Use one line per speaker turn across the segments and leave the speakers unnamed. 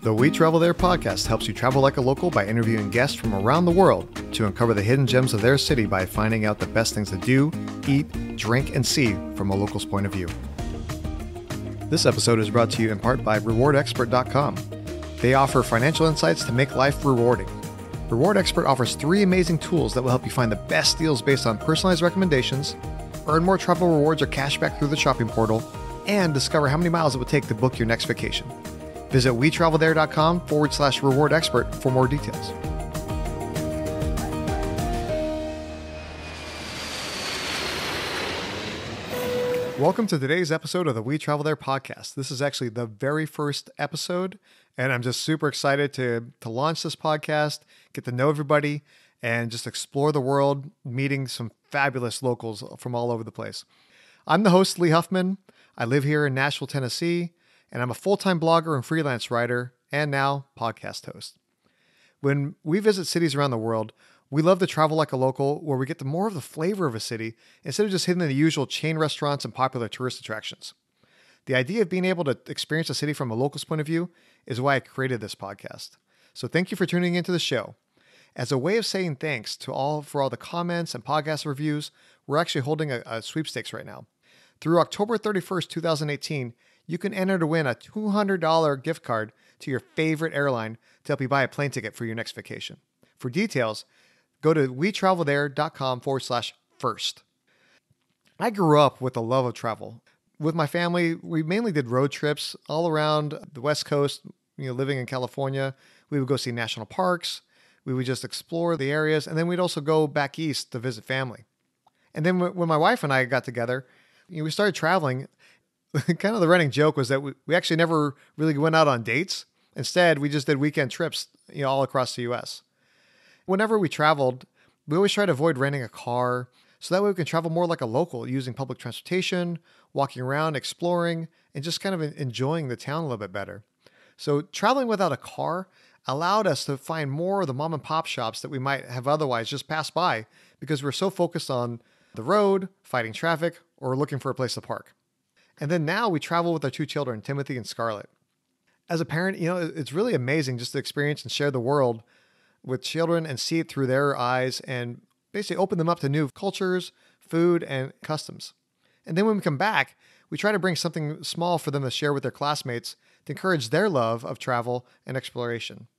The We Travel There podcast helps you travel like a local by interviewing guests from around the world to uncover the hidden gems of their city by finding out the best things to do, eat, drink, and see from a local's point of view. This episode is brought to you in part by RewardExpert.com. They offer financial insights to make life rewarding. Reward Expert offers 3 amazing tools that will help you find the best deals based on personalized recommendations, earn more travel rewards or cashback through the shopping portal, and discover how many miles it would take to book your next vacation. Visit wetravelthere.com/rewardexpert for more details. Welcome to today's episode of the We Travel There podcast. This is actually the very first episode, and I'm just super excited to launch this podcast, get to know everybody, and just explore the world, meeting some fabulous locals from all over the place. I'm the host, Lee Huffman. I live here in Nashville, Tennessee, and I'm a full-time blogger and freelance writer, and now podcast host. When we visit cities around the world, we love to travel like a local, where we get the more of the flavor of a city instead of just hitting the usual chain restaurants and popular tourist attractions. The idea of being able to experience a city from a local's point of view is why I created this podcast. So thank you for tuning into the show. As a way of saying thanks to all for all the comments and podcast reviews, we're actually holding a sweepstakes right now. Through October 31st, 2018, you can enter to win a $200 gift card to your favorite airline to help you buy a plane ticket for your next vacation. For details, go to wetravelthere.com/first. I grew up with a love of travel. With my family, we mainly did road trips all around the West Coast. Living in California, we would go see national parks. We would just explore the areas, and then we'd also go back east to visit family. And then when my wife and I got together, we started traveling. Kind of the running joke was that we actually never really went out on dates. Instead, we just did weekend trips, all across the U.S. Whenever we traveled, we always try to avoid renting a car, so that way we can travel more like a local, using public transportation, walking around, exploring, and just kind of enjoying the town a little bit better. So traveling without a car allowed us to find more of the mom and pop shops that we might have otherwise just passed by because we're so focused on the road, fighting traffic, or looking for a place to park. And then now we travel with our 2 children, Timothy and Scarlett. As a parent, it's really amazing just to experience and share the world with children and see it through their eyes and basically open them up to new cultures, food, and customs. And then when we come back, we try to bring something small for them to share with their classmates to encourage their love of travel and exploration.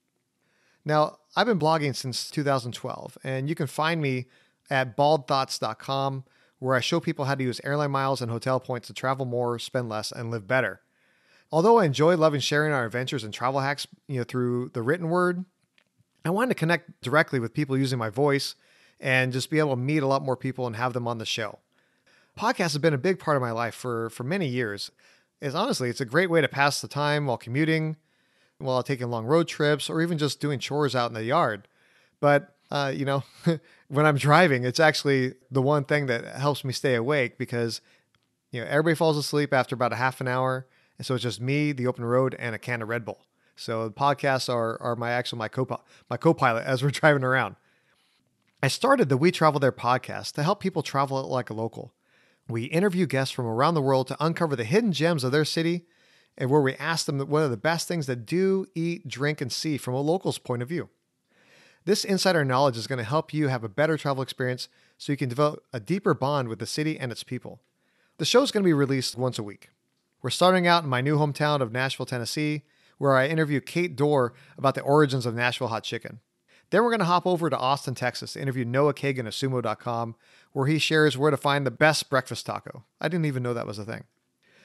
Now, I've been blogging since 2012, and you can find me at baldthoughts.com, where I show people how to use airline miles and hotel points to travel more, spend less, and live better. Although I enjoy loving sharing our adventures and travel hacks, through the written word, I wanted to connect directly with people using my voice and just be able to meet a lot more people and have them on the show. Podcasts have been a big part of my life for many years. It's a great way to pass the time while commuting, while taking long road trips, or even just doing chores out in the yard. But, when I'm driving, it's actually the one thing that helps me stay awake because, everybody falls asleep after about a half an hour. And so it's just me, the open road, and a can of Red Bull. So the podcasts are my co-pilot as we're driving around. I started the We Travel There podcast to help people travel like a local. We interview guests from around the world to uncover the hidden gems of their city, and where we ask them what are the best things to do, eat, drink, and see from a local's point of view. This insider knowledge is going to help you have a better travel experience so you can develop a deeper bond with the city and its people. The show is going to be released once a week. We're starting out in my new hometown of Nashville, Tennessee, where I interview Kate Dorr about the origins of Nashville hot chicken. Then we're going to hop over to Austin, Texas to interview Noah Kagan of sumo.com, where he shares where to find the best breakfast taco. I didn't even know that was a thing.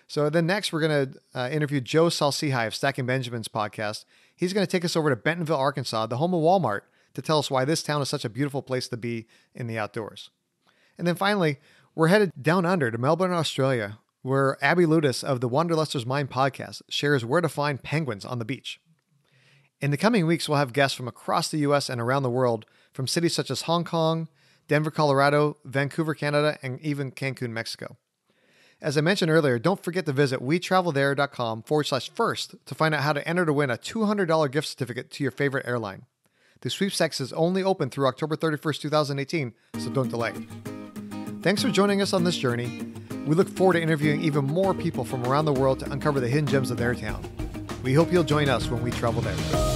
So then next, we're going to interview Joe Salsihai of Stacking Benjamin's podcast. He's going to take us over to Bentonville, Arkansas, the home of Walmart, to tell us why this town is such a beautiful place to be in the outdoors. And then finally, we're headed down under to Melbourne, Australia, where Abby Ludis of the Wanderluster's Mind podcast shares where to find penguins on the beach. In the coming weeks, we'll have guests from across the U.S. and around the world from cities such as Hong Kong, Denver, Colorado, Vancouver, Canada, and even Cancun, Mexico. As I mentioned earlier, don't forget to visit wetravelthere.com/first to find out how to enter to win a $200 gift certificate to your favorite airline. The sweepstakes is only open through October 31st, 2018, so don't delay. Thanks for joining us on this journey. We look forward to interviewing even more people from around the world to uncover the hidden gems of their town. We hope you'll join us when we travel there.